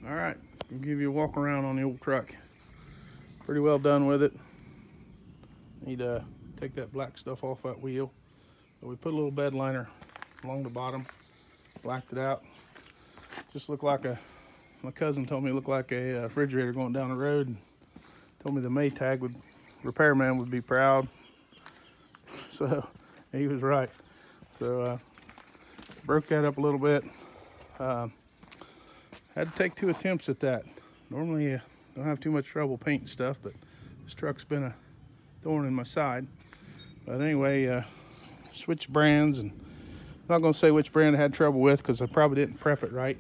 All right, I'll give you a walk around on the old truck. Pretty well done with it. Need to take that black stuff off that wheel. So we put a little bed liner along the bottom, blacked it out. Just looked like my cousin told me it looked like a refrigerator going down the road, and told me the Maytag repairman would be proud. So he was right. So broke that up a little bit. Had to take 2 attempts at that. Normally don't have too much trouble painting stuff, but this truck's been a thorn in my side. But anyway, switched brands, and I'm not going to say which brand I had trouble with because I probably didn't prep it right.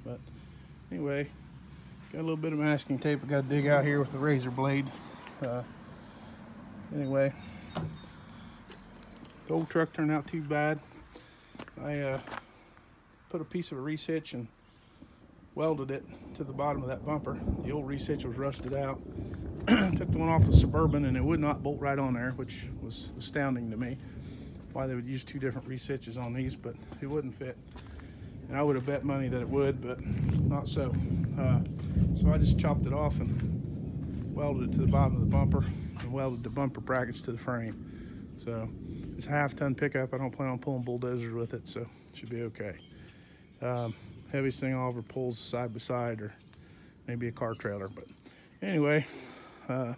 But anyway, got a little bit of masking tape I got to dig out here with the razor blade. Anyway, the old truck turned out too bad. I put a piece of a reese hitch and welded it to the bottom of that bumper. The old reese hitch was rusted out. Took the one off the Suburban and it would not bolt right on there, which was astounding to me. Why they would use 2 different reese hitches on these, but it wouldn't fit. And I would have bet money that it would, but not so. So I just chopped it off and welded it to the bottom of the bumper and welded the bumper brackets to the frame. So it's a 1/2-ton pickup. I don't plan on pulling bulldozers with it, so it should be okay. Heaviest thing I'll ever pull is side by side or maybe a car trailer. But anyway, I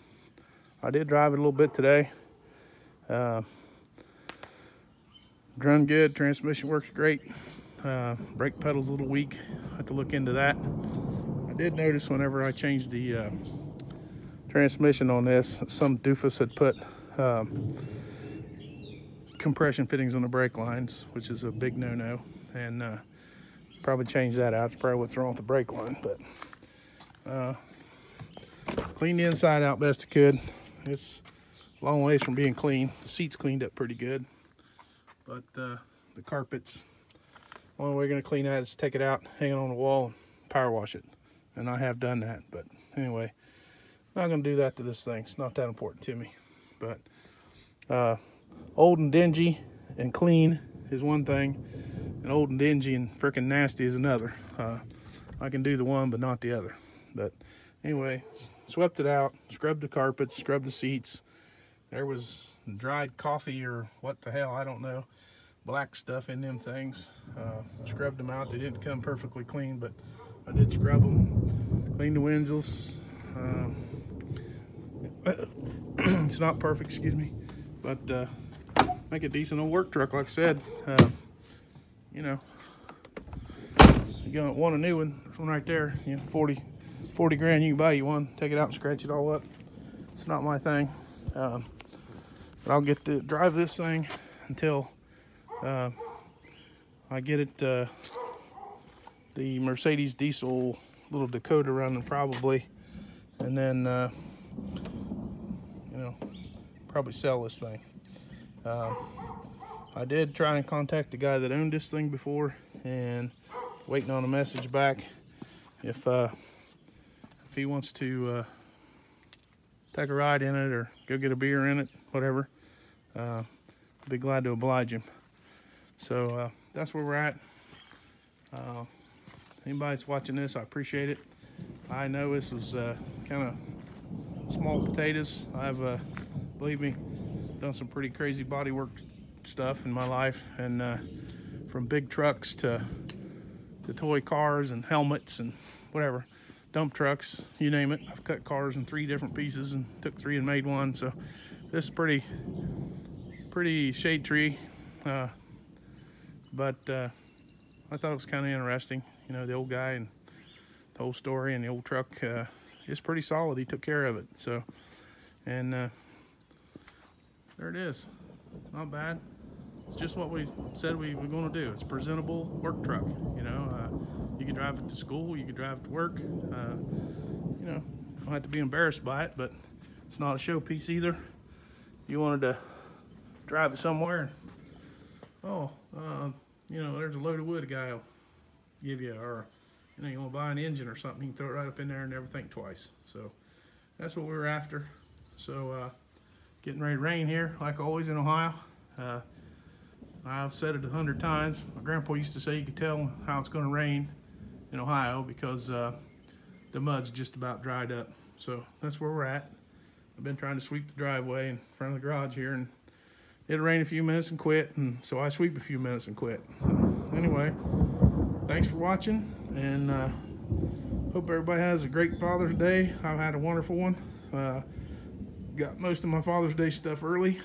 did drive it a little bit today. Run good, transmission works great. Brake pedal's a little weak, I have to look into that. I did notice whenever I changed the transmission on this, some doofus had put compression fittings on the brake lines, which is a big no-no, and probably change that out. It's probably what's wrong with the brake line, but cleaned the inside out best I could. It's a long ways from being clean. The seat's cleaned up pretty good, but the carpets, the only way we're going to clean that is take it out, hang it on the wall, and power wash it. And I have done that, but anyway, I'm not going to do that to this thing. It's not that important to me. But old and dingy and clean is one thing, and old and dingy and freaking nasty is another. I can do the one, but not the other. But anyway, swept it out, scrubbed the carpets, scrubbed the seats. There was dried coffee or what the hell, I don't know, black stuff in them things. Scrubbed them out. They didn't come perfectly clean, but I did scrub them, cleaned the windows. It's not perfect, excuse me, but make a decent old work truck, like I said. You know, you're gonna want a new one. This one right there, you know, 40 grand, you can buy you one, take it out and scratch it all up. It's not my thing. But I'll get to drive this thing until I get it the Mercedes diesel little Dakota running probably, and then you know, probably sell this thing. I did try and contact the guy that owned this thing before, and waiting on a message back if he wants to take a ride in it or go get a beer in it, whatever. I'd be glad to oblige him. So that's where we're at. Anybody that's watching this, I appreciate it. I know this was kind of small potatoes. I've, believe me, done some pretty crazy bodywork stuff in my life, and from big trucks to toy cars and helmets and whatever, dump trucks, you name it. I've cut cars in 3 different pieces and took 3 and made 1. So this is pretty shade tree, but I thought it was kind of interesting. You know, the old guy and the whole story, and the old truck is pretty solid. He took care of it. So, and there it is. Not bad. It's just what we said we were going to do. It's a presentable work truck. You know, you can drive it to school, you can drive it to work. You know, you don't have to be embarrassed by it, but it's not a showpiece either. You wanted to drive it somewhere, oh, you know, there's a load of wood a guy will give you, or you know, you want to buy an engine or something, you can throw it right up in there and never think twice. So that's what we were after. So getting ready to rain here, like always in Ohio. I've said it 100 times. My grandpa used to say you could tell how it's going to rain in Ohio because the mud's just about dried up. So that's where we're at. I've been trying to sweep the driveway in front of the garage here, and it'll rain a few minutes and quit, and so I sweep a few minutes and quit. So anyway, thanks for watching, and hope everybody has a great Father's Day. I've had a wonderful one. Got most of my Father's Day stuff early.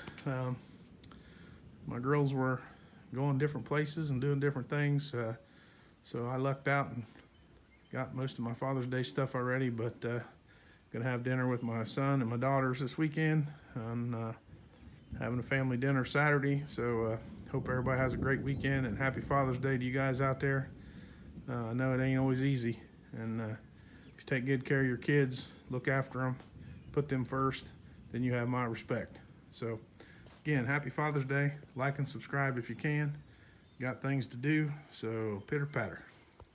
My girls were going different places and doing different things, so I lucked out and got most of my Father's Day stuff already, but gonna have dinner with my son and my daughters this weekend, and having a family dinner Saturday. So hope everybody has a great weekend, and happy Father's Day to you guys out there. I know it ain't always easy, and if you take good care of your kids, look after them, put them first, then you have my respect. So again, happy Father's Day. Like and subscribe if you can. Got things to do, so pitter patter.